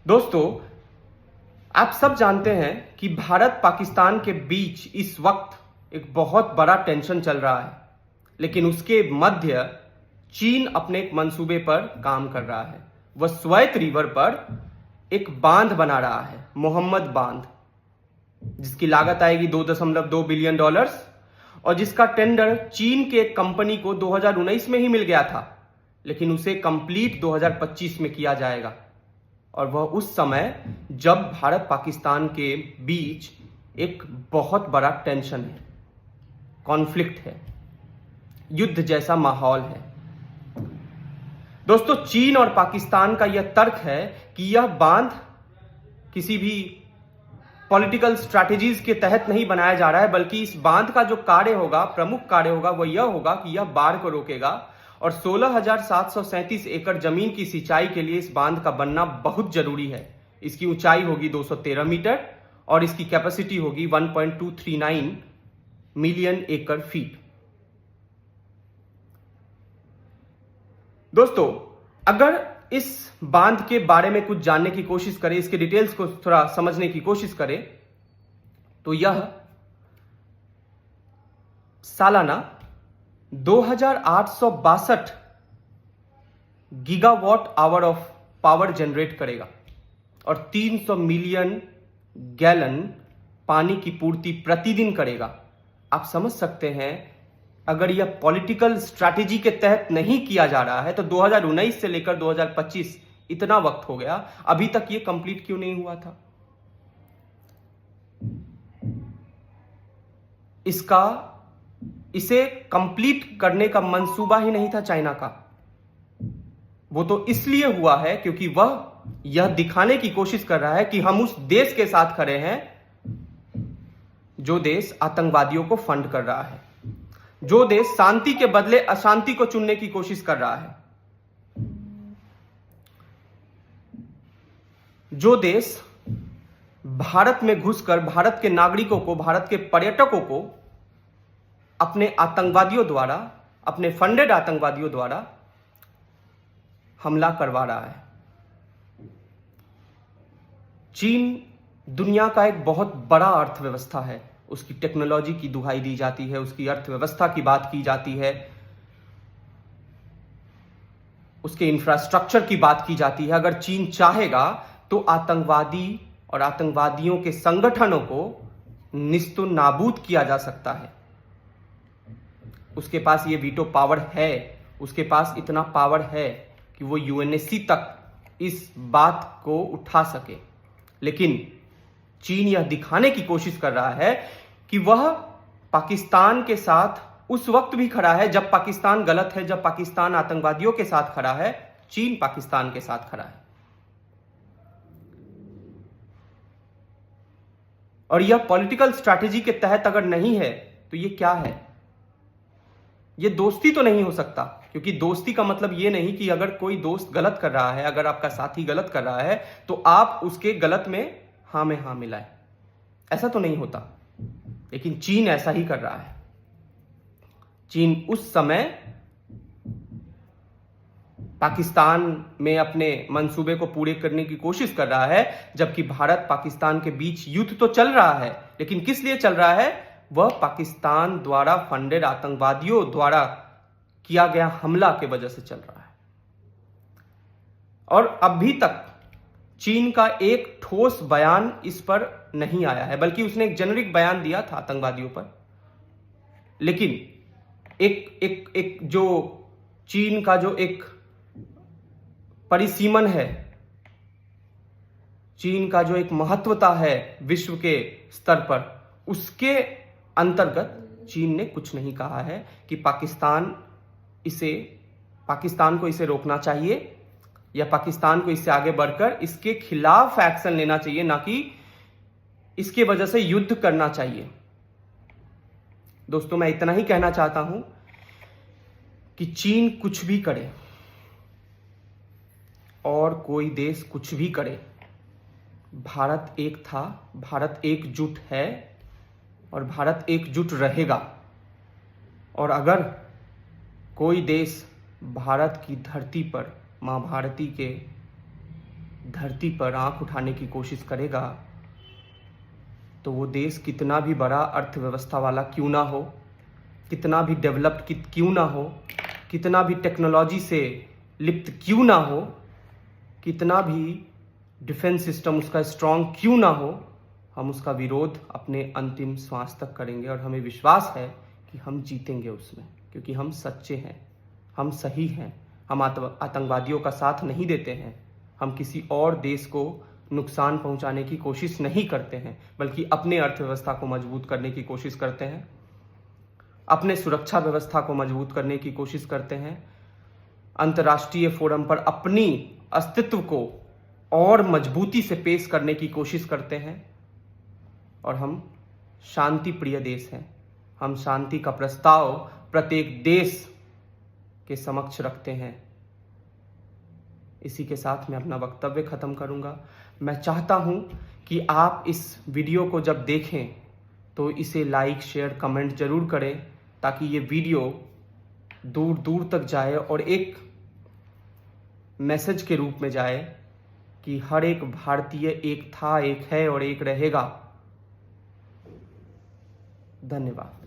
दोस्तों, आप सब जानते हैं कि भारत पाकिस्तान के बीच इस वक्त एक बहुत बड़ा टेंशन चल रहा है, लेकिन उसके मध्य चीन अपने एक मंसूबे पर काम कर रहा है। वह स्वेत रिवर पर एक बांध बना रहा है, मोहम्मद बांध, जिसकी लागत आएगी $2.2 बिलियन और जिसका टेंडर चीन के एक कंपनी को 2019 में ही मिल गया था, लेकिन उसे कंप्लीट 2025 में किया जाएगा। और वह उस समय जब भारत पाकिस्तान के बीच एक बहुत बड़ा टेंशन है, कॉन्फ्लिक्ट है, युद्ध जैसा माहौल है। दोस्तों, चीन और पाकिस्तान का यह तर्क है कि यह बांध किसी भी पॉलिटिकल स्ट्रैटेजीज के तहत नहीं बनाया जा रहा है, बल्कि इस बांध का जो कार्य होगा, प्रमुख कार्य होगा, वह यह होगा कि यह बाढ़ को रोकेगा। और 16,737 एकड़ जमीन की सिंचाई के लिए इस बांध का बनना बहुत जरूरी है। इसकी ऊंचाई होगी 213 मीटर और इसकी कैपेसिटी होगी 1.239 मिलियन एकड़ फीट। दोस्तों, अगर इस बांध के बारे में कुछ जानने की कोशिश करें, इसके डिटेल्स को थोड़ा समझने की कोशिश करें, तो यह सालाना 2,862 gigawatt hour of power generate करेगा और 300 मिलियन गैलन पानी की पूर्ति प्रतिदिन करेगा। आप समझ सकते हैं, अगर यह पॉलिटिकल स्ट्रैटेजी के तहत नहीं किया जा रहा है तो 2019 से लेकर 2025 इतना वक्त हो गया, अभी तक यह कंप्लीट क्यों नहीं हुआ था? इसे कंप्लीट करने का मंसूबा ही नहीं था चाइना का। वो तो इसलिए हुआ है क्योंकि वह यह दिखाने की कोशिश कर रहा है कि हम उस देश के साथ खड़े हैं जो देश आतंकवादियों को फंड कर रहा है, जो देश शांति के बदले अशांति को चुनने की कोशिश कर रहा है, जो देश भारत में घुसकर भारत के नागरिकों को, भारत के पर्यटकों को अपने आतंकवादियों द्वारा, अपने फंडेड आतंकवादियों द्वारा हमला करवा रहा है। चीन दुनिया का एक बहुत बड़ा अर्थव्यवस्था है। उसकी टेक्नोलॉजी की दुहाई दी जाती है, उसकी अर्थव्यवस्था की बात की जाती है, उसके इंफ्रास्ट्रक्चर की बात की जाती है। अगर चीन चाहेगा तो आतंकवादी और आतंकवादियों के संगठनों को निस्तु नाबूद किया जा सकता है। उसके पास ये वीटो पावर है, उसके पास इतना पावर है कि वो यूएनएससी तक इस बात को उठा सके। लेकिन चीन यह दिखाने की कोशिश कर रहा है कि वह पाकिस्तान के साथ उस वक्त भी खड़ा है जब पाकिस्तान गलत है, जब पाकिस्तान आतंकवादियों के साथ खड़ा है, चीन पाकिस्तान के साथ खड़ा है। और यह पॉलिटिकल स्ट्रैटेजी के तहत अगर नहीं है तो ये क्या है? ये दोस्ती तो नहीं हो सकता, क्योंकि दोस्ती का मतलब ये नहीं कि अगर कोई दोस्त गलत कर रहा है, अगर आपका साथी गलत कर रहा है तो आप उसके गलत में हाँ में हाँ मिलाएं। ऐसा तो नहीं होता, लेकिन चीन ऐसा ही कर रहा है। चीन उस समय पाकिस्तान में अपने मंसूबे को पूरे करने की कोशिश कर रहा है, जबकि भारत पाकिस्तान के बीच युद्ध तो चल रहा है, लेकिन किस लिए चल रहा है? वह पाकिस्तान द्वारा फंडेड आतंकवादियों द्वारा किया गया हमला के वजह से चल रहा है। और अभी तक चीन का एक ठोस बयान इस पर नहीं आया है, बल्कि उसने एक जेनरिक बयान दिया था आतंकवादियों पर। लेकिन एक जो चीन का जो एक परिसीमन है, चीन का जो एक महत्वता है विश्व के स्तर पर, उसके अंतर्गत चीन ने कुछ नहीं कहा है कि पाकिस्तान को इसे रोकना चाहिए या पाकिस्तान को इससे आगे बढ़कर इसके खिलाफ एक्शन लेना चाहिए, ना कि इसके वजह से युद्ध करना चाहिए। दोस्तों, मैं इतना ही कहना चाहता हूं कि चीन कुछ भी करे और कोई देश कुछ भी करे, भारत एक था, भारत एकजुट है और भारत एकजुट रहेगा। और अगर कोई देश भारत की धरती पर मां भारती के धरती पर आंख उठाने की कोशिश करेगा तो वो देश कितना भी बड़ा अर्थव्यवस्था वाला क्यों ना हो, कितना भी डेवलप्ड क्यों ना हो, कितना भी टेक्नोलॉजी से लिप्त क्यों ना हो, कितना भी डिफेंस सिस्टम उसका स्ट्रांग क्यों ना हो, हम उसका विरोध अपने अंतिम श्वास तक करेंगे। और हमें विश्वास है कि हम जीतेंगे उसमें, क्योंकि हम सच्चे हैं, हम सही हैं, हम आतंकवादियों का साथ नहीं देते हैं, हम किसी और देश को नुकसान पहुंचाने की कोशिश नहीं करते हैं, बल्कि अपने अर्थव्यवस्था को मजबूत करने की कोशिश करते हैं, अपने सुरक्षा व्यवस्था को मजबूत करने की कोशिश करते हैं, अंतर्राष्ट्रीय फोरम पर अपनी अस्तित्व को और मजबूती से पेश करने की कोशिश करते हैं। और हम शांति प्रिय देश हैं, हम शांति का प्रस्ताव प्रत्येक देश के समक्ष रखते हैं। इसी के साथ मैं अपना वक्तव्य खत्म करूंगा। मैं चाहता हूं कि आप इस वीडियो को जब देखें तो इसे लाइक, शेयर, कमेंट जरूर करें, ताकि ये वीडियो दूर दूर तक जाए और एक मैसेज के रूप में जाए कि हर एक भारतीय एक था, एक है और एक रहेगा। धन्यवाद।